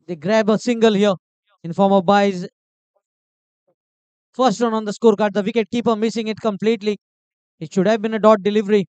They grab a single here in form of buys. First run on the scorecard. The wicket keeper missing it completely. It should have been a dot delivery.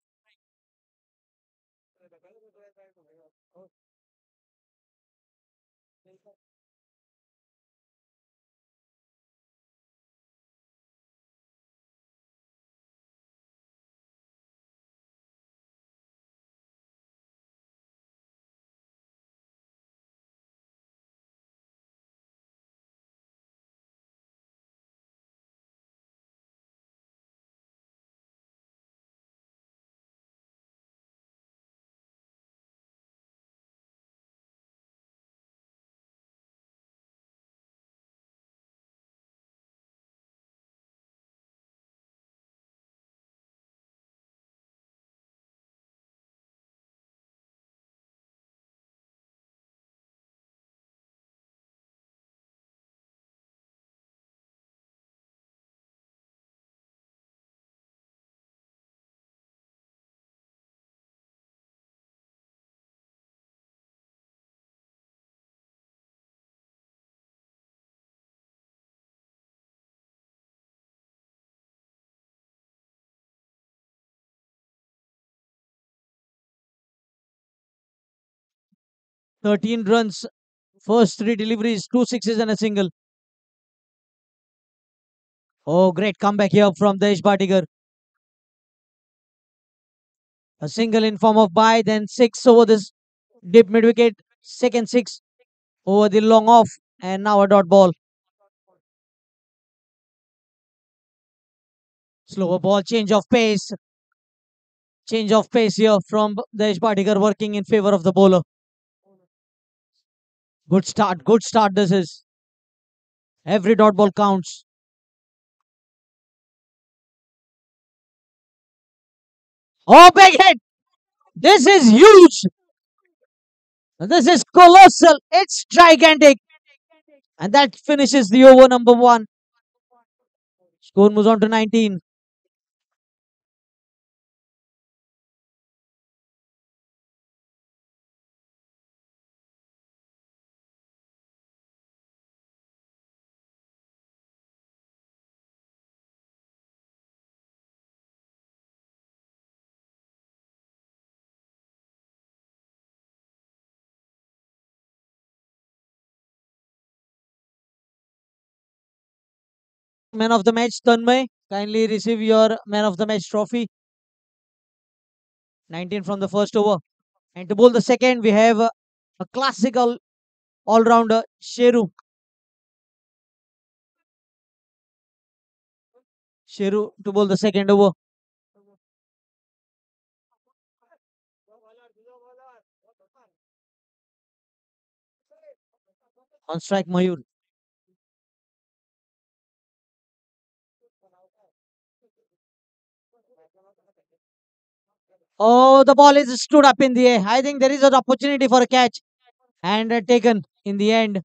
13 runs. First three deliveries, two sixes and a single. Oh, great comeback here from Desh Batigar. A single in form of bye, then six over this deep mid wicket. Second six over the long off, and now a dot ball. Slower ball, change of pace. Change of pace here from Desh Batigar working in favor of the bowler. Good start this is. Every dot ball counts. Oh, big hit! This is huge! This is colossal. It's gigantic. And that finishes the over number one. Score moves on to 19. Man of the match, Tanmay. Kindly receive your man of the match trophy. 19 from the first over. And to bowl the second, we have a classical all rounder, Sheru. Sheru to bowl the second over. On strike, Mayur. Oh, the ball is stood up in the air. I think there is an opportunity for a catch and taken in the end.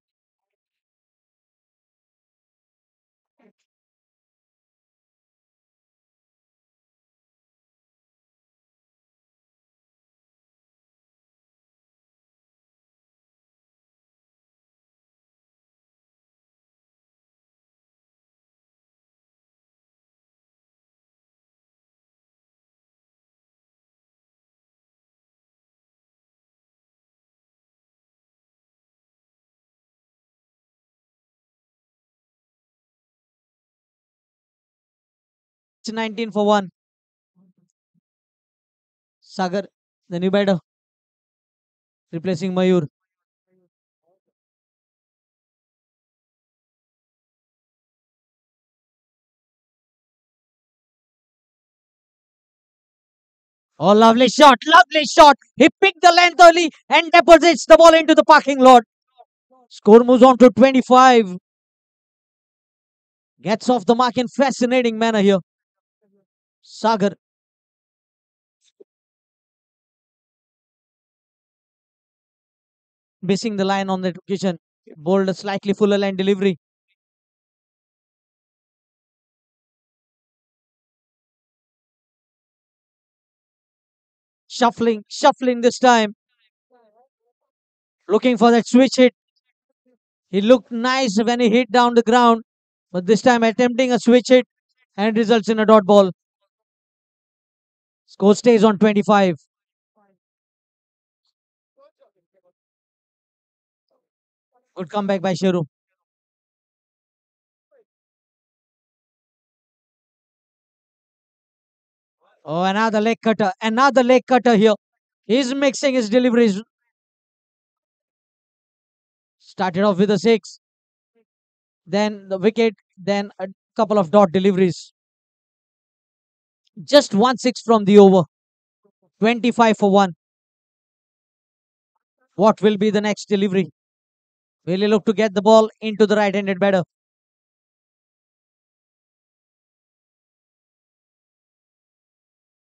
It's 19 for 1. Sagar, the new batter, replacing Mayur. Oh, lovely shot, lovely shot. He picked the length early and deposits the ball into the parking lot. Score moves on to 25. Gets off the mark in fascinating manner here. Sagar missing the line on that occasion. Bowled a slightly fuller line delivery. Shuffling this time. Looking for that switch hit. He looked nice when he hit down the ground, but this time attempting a switch hit and results in a dot ball. Score stays on 25. Good comeback by Shiru. Oh, another leg cutter. Another leg cutter here. He's mixing his deliveries. Started off with a six, then the wicket, then a couple of dot deliveries. Just 1 6 from the over. 25 for 1. What will be the next delivery? Will he look to get the ball into the right handed batter?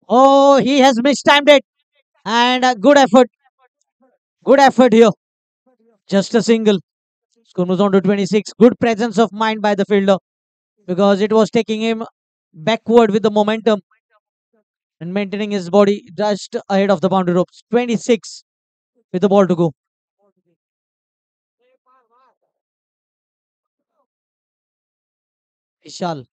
Oh, he has mistimed it. And a good effort. Good effort here. Just a single. Score moves on to 26. Good presence of mind by the fielder because it was taking him backward with the momentum and maintaining his body just ahead of the boundary ropes. 26 with the ball to go. Vishal.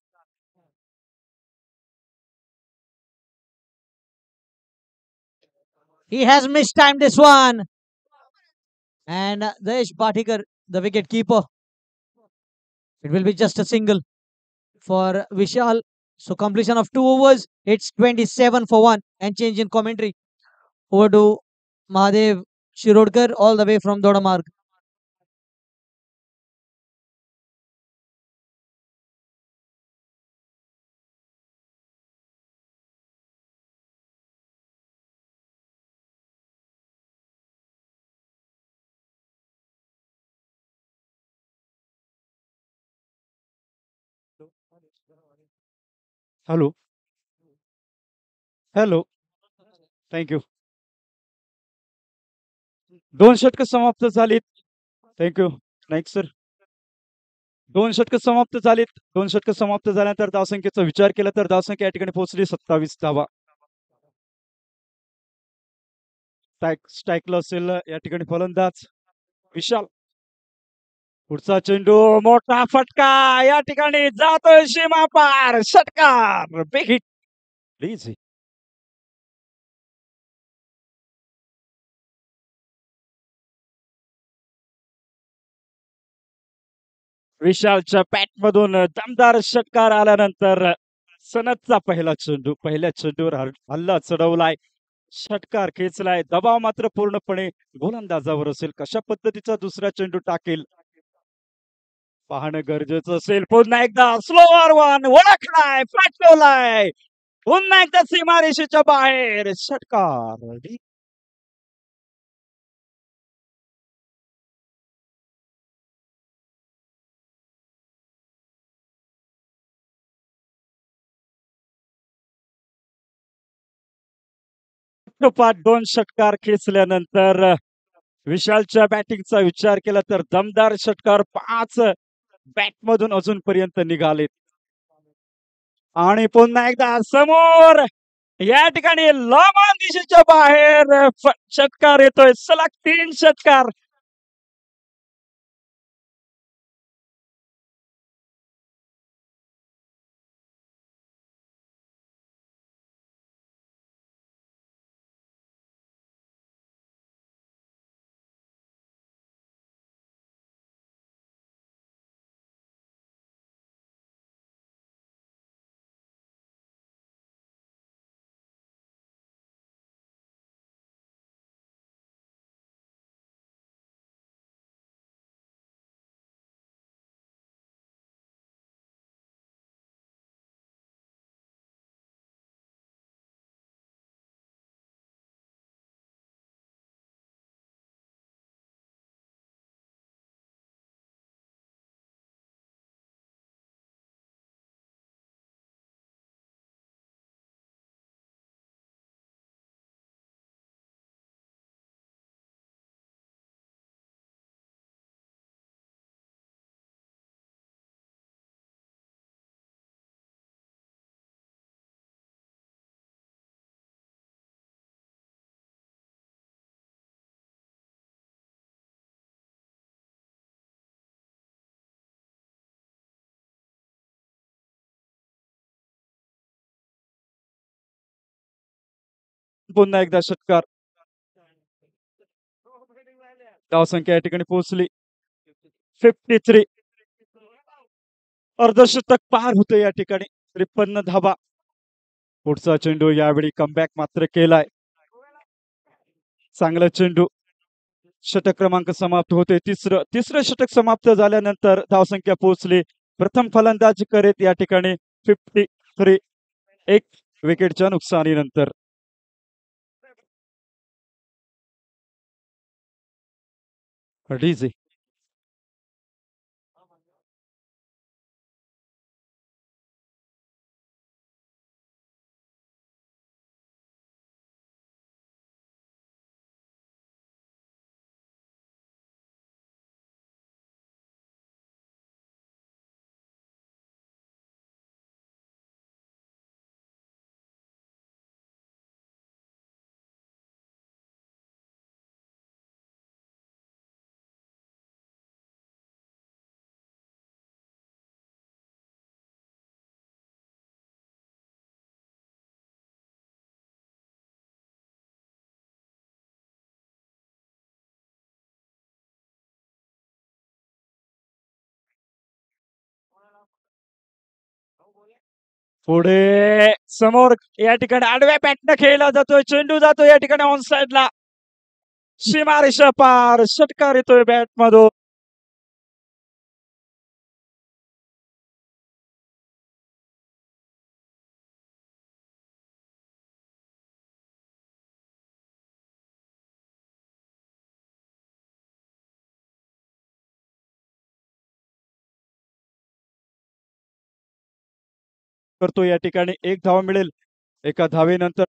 He has mistimed this one. And Desh Bhatikar, the wicket keeper. It will be just a single for Vishal. So completion of 2 overs. It's 27 for 1. And change in commentary. Over to Mahadev Shirodkar all the way from Dodamarg. Hello, hello. Thank you. 2 षटकं समाप्त झालीत. Thank you. Next sir. 2 षटकं समाप्त झालीत. 2 षटकं समाप्त झाल्यानंतर धावसंख्येचा विचार केला तर धावसंख्या या ठिकाणी पोहोचली 27 धावा. स्ट्राईकला असेल या ठिकाणी फलंदाज विशाल. पुढचा चेंडू मोठा फटका या ठिकाणी जातोय सीमा पार. षटकार. Big hit. प्लीज. विशालच्या बॅटमधून दमदार षटकार आल्यानंतर सनदचा पहिला चेंडू. पहिल्या चेंडूवर हल्ला चढवलाय. षटकार खेचलाय. दबाव मात्र पूर्णपणे गोलंदाजावर असेल. कशा पद्धतीचा दुसरा चेंडू टाकेल पाहणं गरजेचं असेल. पुन्हा एकदा स्लोअर वन ओळखलाय. पाठवलाय. पुन्हा एकदा सीमारेषेच्या बाहेर षटकार. पाठ 2 षटकार खेचल्यानंतर विशालच्या बॅटिंगचा विचार केला तर दमदार षटकार 5 बॅटमधून अजूनपर्यंत निघालेत. आणि पुन्हा एकदा समोर या ठिकाणी लॉमान दिशेच्या बाहेर षटकार येतोय. सलग 3 षटकार. पुन्हा एकदा षटकार. धावसंख्या या ठिकाणी पोहोचली 53. अर्धशतक पार होतं या ठिकाणी. 53 धाबा. पुढचा चेंडू यावेळी कमबॅक मात्र केलाय. चांगला चेंडू. षटक क्रमांक समाप्त होते. तिसरं षटक समाप्त झाल्यानंतर धावसंख्या पोहोचली. प्रथम फलंदाजी करीत या ठिकाणी 53. एक विकेटच्या नुकसानीनंतर. डीजे पुढे समोर या ठिकाणी आडव्या पॅटनं खेळला जातोय. चेंडू जातो या ठिकाणी ऑन साइडला. सीमारेषा पार. षटकार येतोय बॅट मधून. करतो या ठिकाणी 1 धाव मिळेल. एका धावेनंतर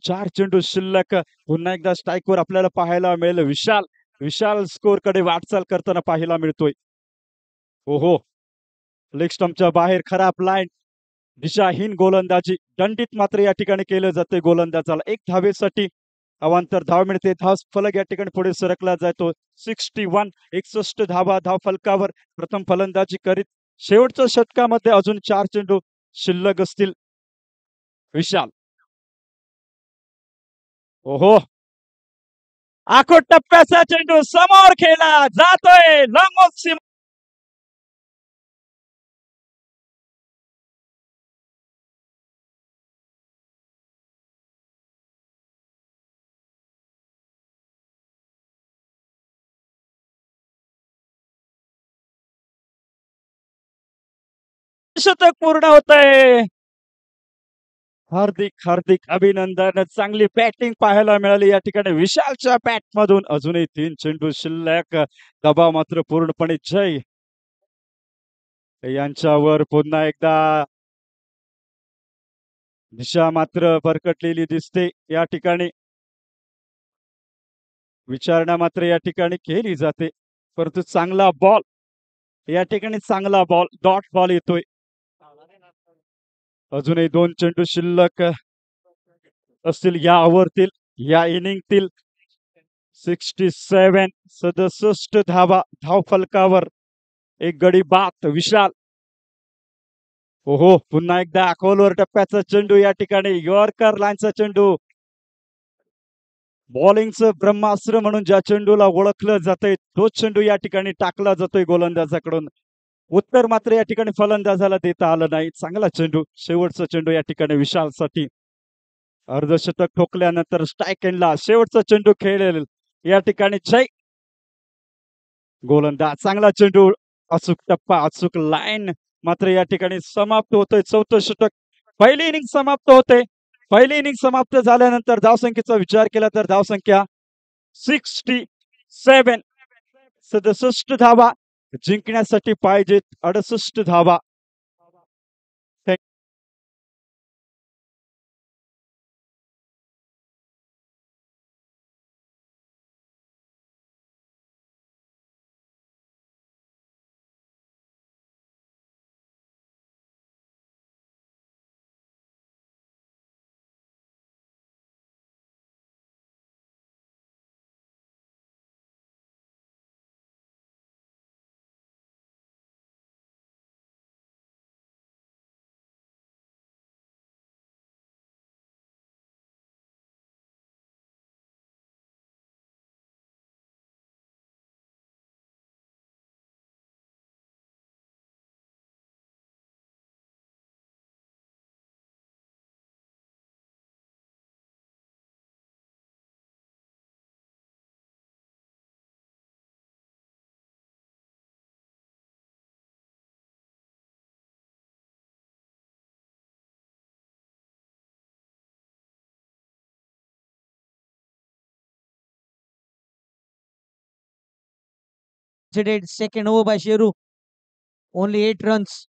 4 चेंडू शिल्लक. पुन्हा एकदा स्ट्राईकवर आपल्याला पाहायला मिळेल. विशाल विशाल स्कोरकडे वाटचाल करताना पाहायला मिळतोय. ओहो, लेग स्टंपच्या बाहेर खराब लाईन. दिशाहीन गोलंदाजी. दंडित मात्र या ठिकाणी केलं जाते गोलंदाजाला. 1 धावेसाठी अवांतर धाव मिळते. धाव फलक या ठिकाणी पुढे सरकला जातो. 61. 61 धावा धाव फलकावर. प्रथम फलंदाजी करीत शेवटच्या षटकामध्ये अजून 4 चेंडू शिल्लक असतील. विशाल. ओहो, आखोट टप्प्याचा चेंडू समोर खेळला जातोय. लॉंग ऑफ सीमा. शतक पूर्ण होतंय. हार्दिक हार्दिक अभिनंदन. चांगली बॅटिंग पाहायला मिळाली या ठिकाणी विशालच्या बॅट मधून. अजूनही 3 चेंडू शिल्लक. दबाव मात्र पूर्णपणे जय यांच्यावर. पुन्हा एकदा दिशा मात्र भरकटलेली दिसते या ठिकाणी. विचारणा मात्र या ठिकाणी केली जाते. परंतु चांगला बॉल या ठिकाणी. चांगला बॉल. डॉट बॉल येतोय. अजूनही 2 चेंडू शिल्लक असतील या ओव्हरतील, या इनिंगतील. 67. 67 धावा धाव फलकावर. एक गडी बाद. विशाल. ओहो, पुन्हा एकदा खोलवर टप्प्याचा चेंडू या ठिकाणी. यॉर्कर लाईनचा चेंडू. बॉलिंगचं ब्रह्मास्त्र म्हणून ज्या चेंडूला ओळखलं जातंय तोच चेंडू या ठिकाणी टाकला जातोय गोलंदाजाकडून. उत्तर मात्र या ठिकाणी फलंदाजाला देता आलं नाही. चांगला चेंडू. शेवटचा चेंडू या ठिकाणी विशालसाठी. अर्धशतक ठोकल्यानंतर स्ट्राईक एंडला शेवटचा चेंडू खेळेल या ठिकाणी जय. गोलंदाज. चांगला चेंडू. अचूक टप्पा. अचूक लाईन. मात्र या ठिकाणी समाप्त होतोय 4थं षटक. पहिली इनिंग समाप्त होते. पहिली इनिंग समाप्त झाल्यानंतर धावसंख्येचा विचार केला तर धावसंख्या 67. 67 धावा. जिंकण्यासाठी पाहिजेत 68 धावा. considered. Second over by Sheru, only 8 runs.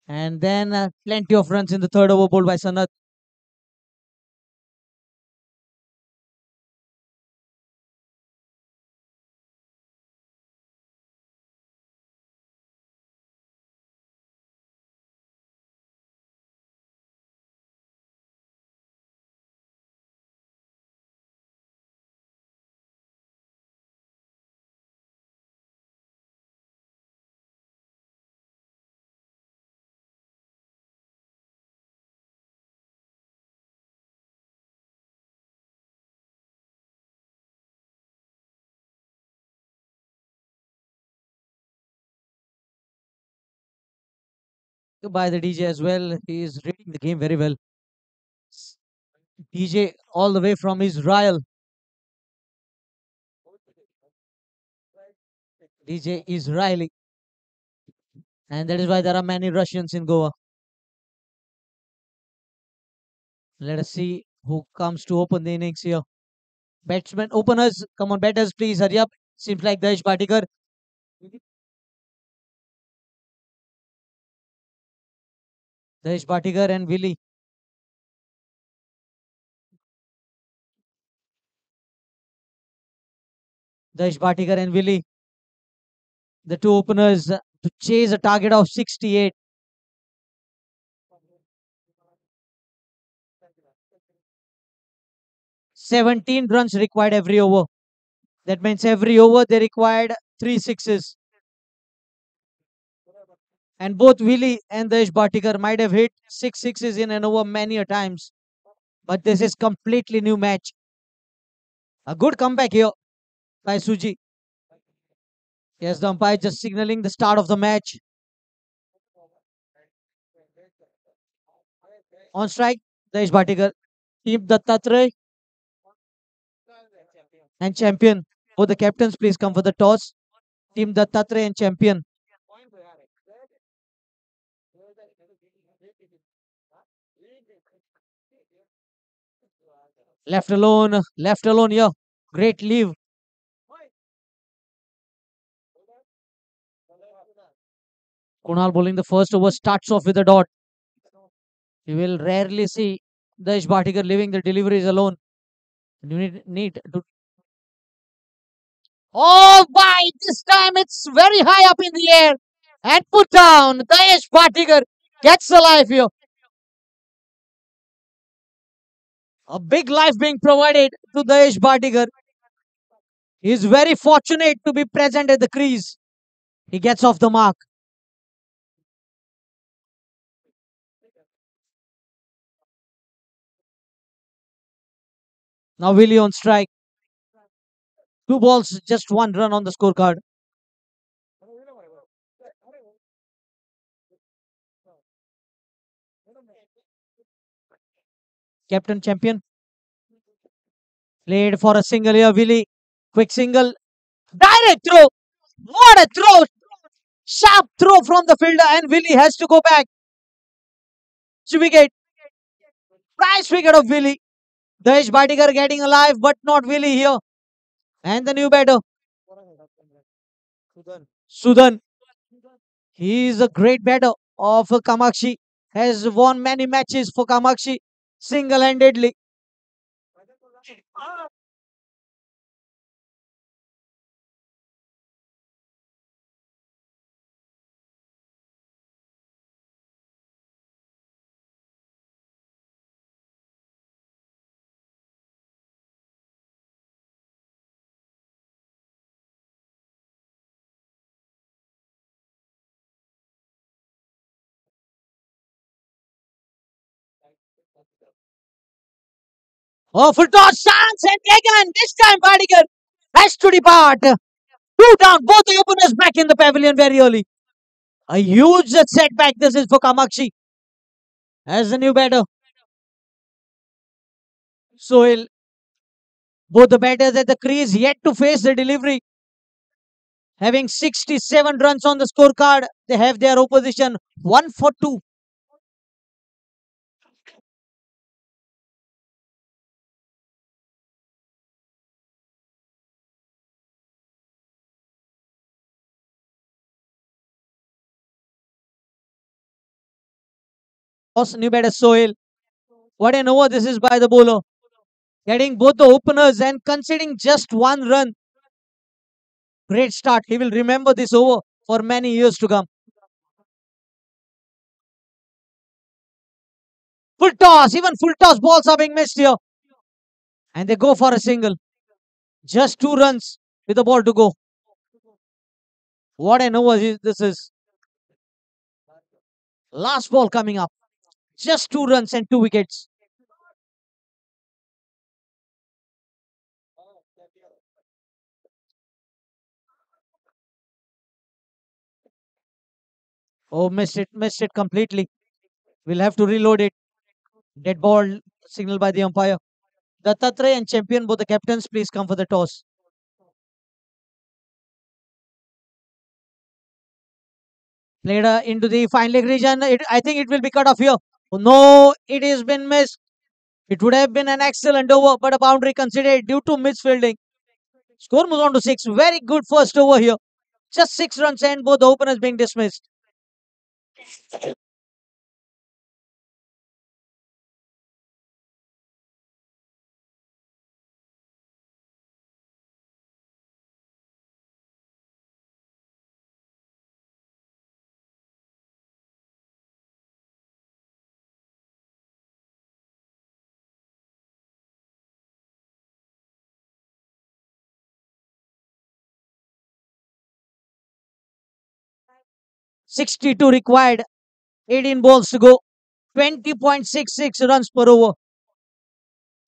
And then plenty of runs in the third over bowled by Sanat. By the DJ as well. He is reading the game very well. DJ all the way from Israel. DJ Israeli. And that is why there are many Russians in Goa. Let us see who comes to open the innings here. Batsmen, openers, come on, batters, please hurry up. Seems like Dash Patikar. Dash Patikar and Willie. Dash Patikar and Willie. The two openers to chase a target of 68. 17 runs required every over. That means every over they required 3 sixes. And both Willie and Dash Patikar might have hit 6 sixes in an over many a times. But this is completely new match. A good comeback here by Suji. Yes, the umpire just signaling the start of the match. On strike, Dash Bhatikar. Team Dattatray and Champion. Both the captains, please come for the toss. Team Dattatray and Champion. Left alone here. Great leave. Kunal bowling the first over starts off with a dot. You will rarely see Dash Bhatikar leaving the deliveries alone. You need to. Oh, my! This time it's very high up in the air and put down. Dash Bhatikar gets alive here. A big life being provided to Dash Bhatikar. He is very fortunate to be present at the crease. He gets off the mark. Now Willie on strike. 2 balls, just 1 run on the scorecard. Captain Champion played for a single here. Willie, quick single, direct throw. What a throw! Sharp throw from the fielder, and Willie has to go back. Wicket, prize wicket of Willie. Dash Bhatikar getting alive, but not Willie here. And the new batter, Sudan. He is a great batter of Kamakshi. Has won many matches for Kamakshi single-handedly. Oh, full toss, chance and taken. This time, Badigar has to depart. Two down, both the openers back in the pavilion very early. A huge setback this is for Kamakshi as the new batter. Soil, both the batters at the crease yet to face the delivery. Having 67 runs on the scorecard, they have their opposition 1 for 2. New batter Sohail. What an over this is by the bowler. Getting both the openers and conceding just one run. Great start. He will remember this over for many years to come. Full toss. Even full toss balls are being missed here. And they go for a single. Just 2 runs with the ball to go. What an over this is. Last ball coming up. Just 2 runs and 2 wickets. Oh, missed it completely. We'll have to reload it. Dead ball signaled by the umpire. Dattatray and Champion, both the captains, please come for the toss. Played into the fine leg region. I think it will be cut off here. Oh, no, it has been missed. It would have been an excellent over, but a boundary considered due to misfielding. Score moves on to 6. Very good first over here. Just 6 runs and both the openers being dismissed. .62 required. 18 balls to go. 20.66 runs per over.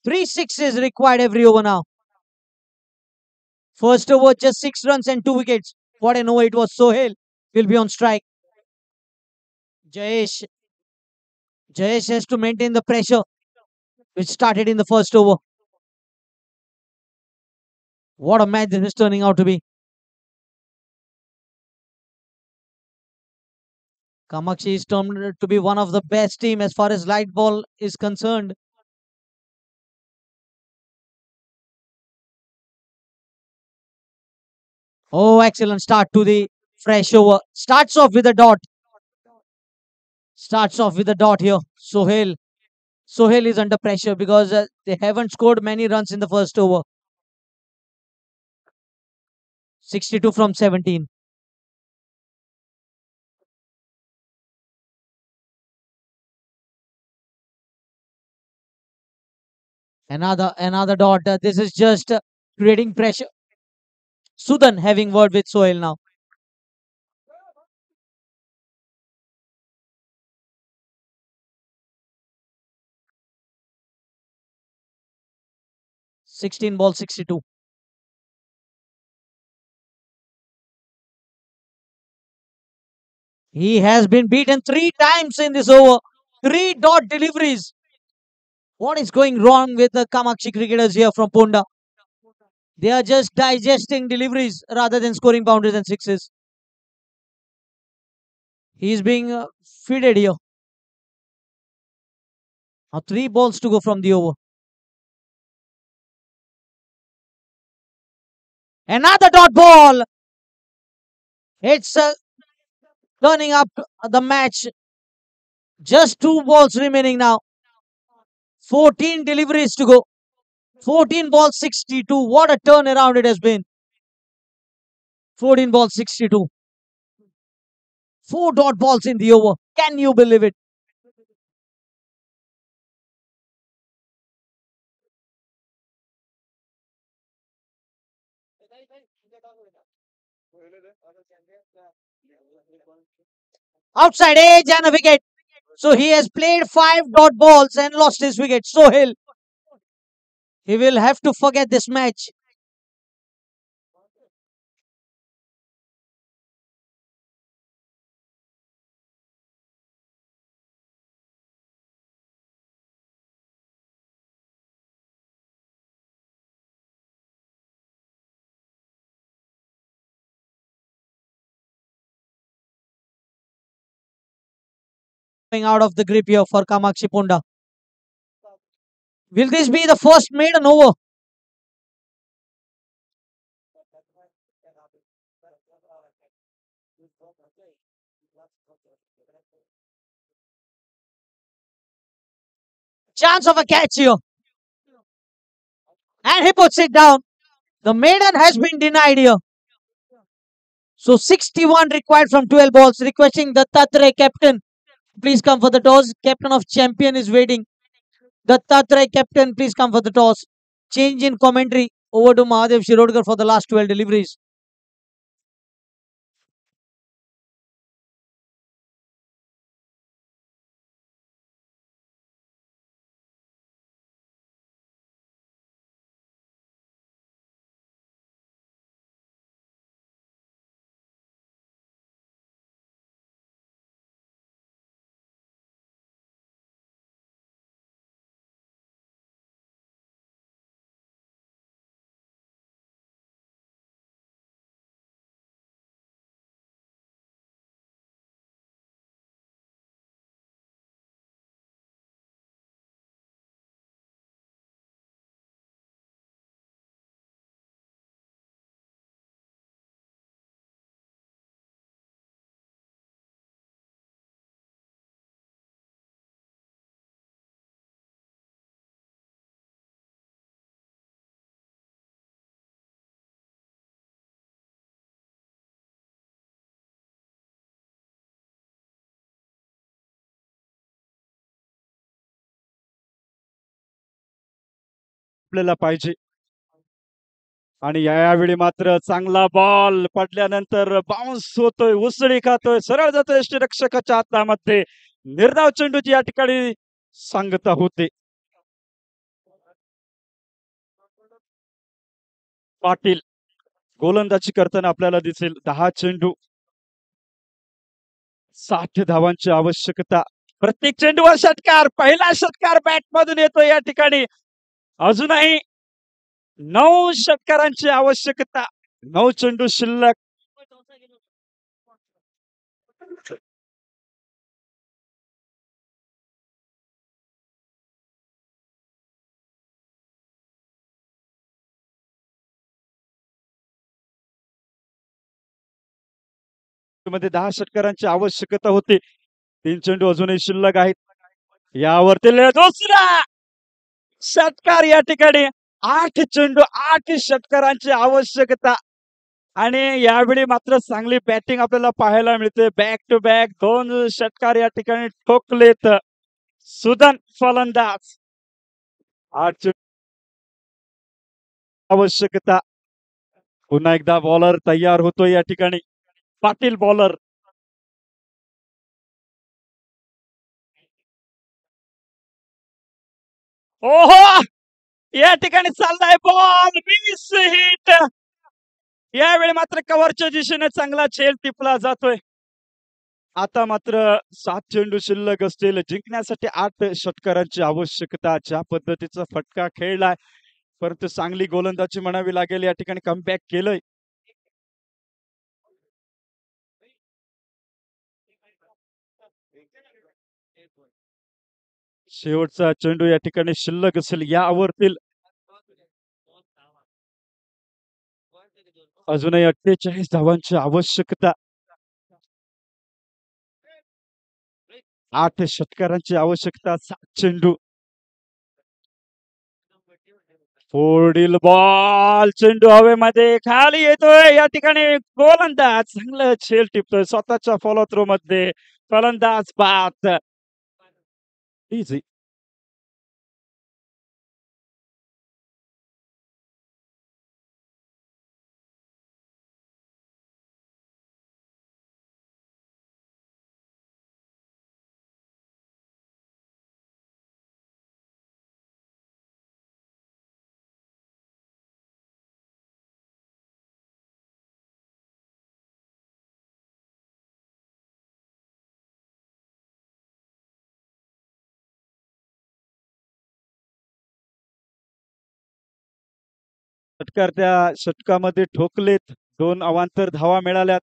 3 sixes required every over now. First over, just 6 runs and 2 wickets. What an over it was. Sohail will be on strike. Jayesh. Jayesh has to maintain the pressure which started in the first over. What a match this is turning out to be. Kamakshi is termed to be one of the best team as far as light ball is concerned. Oh, excellent start to the fresh over. Starts off with a dot. Starts off with a dot here. Sohail. Sohail is under pressure because they haven't scored many runs in the first over. 62 from 17. Another dot. This is just creating pressure. Sudan having word with Sohail now. 16 ball 62. He has been beaten 3 times in this over. 3 dot deliveries. What is going wrong with the Kamakshi cricketers here from Ponda? They are just digesting deliveries rather than scoring boundaries and sixes. He is being feeded here. Now 3 balls to go from the over. Another dot ball. It's turning up the match. Just 2 balls remaining now. 14 deliveries to go. 14 balls 62. What a turnaround it has been. 14 balls 62. 4 dot balls in the over. Can you believe it? Outside edge and a wicket. So he has played 5 dot balls and lost his wicket. Sohail. He will have to forget this match. Going out of the grip here for Kamakshi Ponda. Will this be the first maiden over? Chance of a catch here. And he puts it down. The maiden has been denied here. So 61 required from 12 balls. Requesting the Tatre captain, please come for the toss. Captain of champion is waiting. The Tatre captain, please come for the toss. Change in commentary. Over to Mahadev Shirodkar for the last 12 deliveries. आपल्याला पाहिजे. आणि यावेळी मात्र चांगला ball पडल्यानंतर bounce होतोय, उसळी खातोय, सरळ जातोय यष्टीरक्षकाच्या हातामध्ये. निर्धाव चेंडूची या ठिकाणी सांगता होते. पाटील गोलंदाजी करताना आपल्याला दिसेल. 10 चेंडू, 60 धावांची आवश्यकता. प्रत्येक चेंडूवर षटकार. पहिला षटकार बॅट मधून येतो या ठिकाणी. अजूनही 9 षटकारांची आवश्यकता. 9 चेंडू शिल्लक. मध्ये 10 षटकारांची आवश्यकता होती. 3 चेंडू अजूनही शिल्लक आहेत. यावरती दुसरा षटकार या ठिकाणी. 8 चेंडू, 8 षटकारांची आवश्यकता. आणि यावेळी मात्र चांगली बॅटिंग आपल्याला पाहायला मिळते. बॅक टू बॅक 2 षटकार या ठिकाणी ठोकलेत सुदन फलंदाज. 8 आवश्यकता. पुन्हा एकदा बॉलर तयार होतो या ठिकाणी. पाटील बॉलर. ओहो, या ठिकाणी चाललाय बॉल. 20 हिट. यावेळी मात्र कव्हरच्या दिशेने चांगला झेल टिपला जातोय. आता मात्र 7 चेंडू शिल्लक असतील. जिंकण्यासाठी 8 षटकारांची आवश्यकता. ज्या पद्धतीचा फटका खेळलाय, परंतु चांगली गोलंदाजी म्हणावी लागेल. या ठिकाणी कमबॅक केलंय. शेवटचा चेंडू या ठिकाणी शिल्लक असेल. यावरतील अजूनही 48 धावांची आवश्यकता. 8 षटकारांची आवश्यकता. 7 चेंडू. पुढील बॉल. चेंडू हवेमध्ये खाली येतोय. या ठिकाणी गोलंदाज चांगलं झेल टिपतोय स्वतःच्या फॉलो थ्रो मध्ये. फलंदाज बाद. इझी. षटकार त्या षटकामध्ये ठोकलेत. 2 अवांतर धावा मिळाल्यात.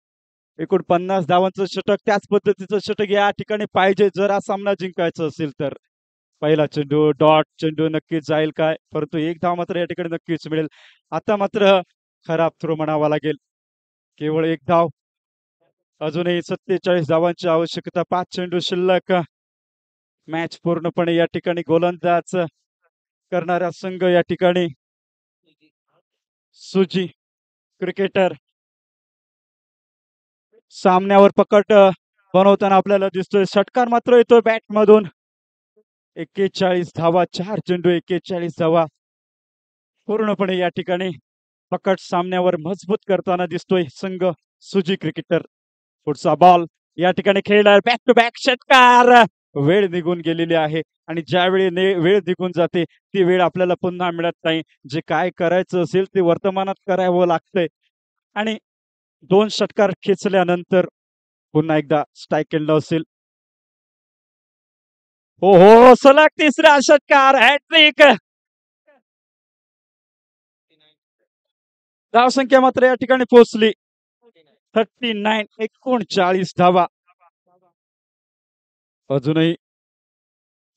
एकूण 50 धावांचं षटक. त्याच पद्धतीचं षटक या ठिकाणी पाहिजे जर हा सामना जिंकायचा असेल तर. पहिला चेंडू डॉट. चेंडू नक्कीच जाईल काय, परंतु 1 धाव मात्र या ठिकाणी नक्कीच मिळेल. आता मात्र खराब थ्रो म्हणावा लागेल. केवळ 1 धाव. अजूनही 47 धावांची आवश्यकता. 5 चेंडू शिल्लक. मॅच पूर्णपणे या ठिकाणी गोलंदाज करणारा संघ या ठिकाणी सुजी क्रिकेटर सामन्यावर पकड बनवताना आपल्याला दिसतोय. षटकार मात्र येतोय बॅट मधून. 41 धावा, 4 चेंडू, 41 धावा. पूर्णपणे या ठिकाणी पकड सामन्यावर मजबूत करताना दिसतोय संघ सुजी क्रिकेटर. पुढचा बॉल या ठिकाणी खेळला, बॅक टू बॅक षटकार. वेळ निघून गेलेली आहे आणि ज्यावेळी वेळ निघून जाते ती वेळ आपल्याला पुन्हा मिळत नाही. जे काय करायचं असेल ते वर्तमानात करावं लागतंय आणि 2 षटकार खेचल्यानंतर पुन्हा एकदा स्ट्राईक केलं असेल. हो हो, सलग तिसरा षटकार, हॅट्रिक. धावसंख्या मात्र या ठिकाणी पोहोचली 39, 39 धावा. अजूनही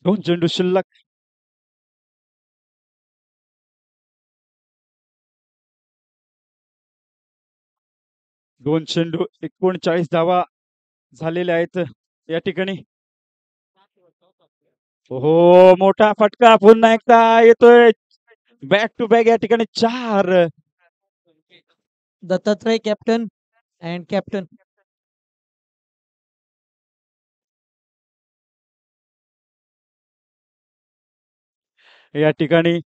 2 चेंडू शिल्लक. दोन चेंडू 39 धावा झालेल्या आहेत या ठिकाणी. हो, मोठा फटका पुन्हा एकदा येतोय. बॅक टू बॅक या ठिकाणी 4. Dattatray captain and captain. या ठिकाणी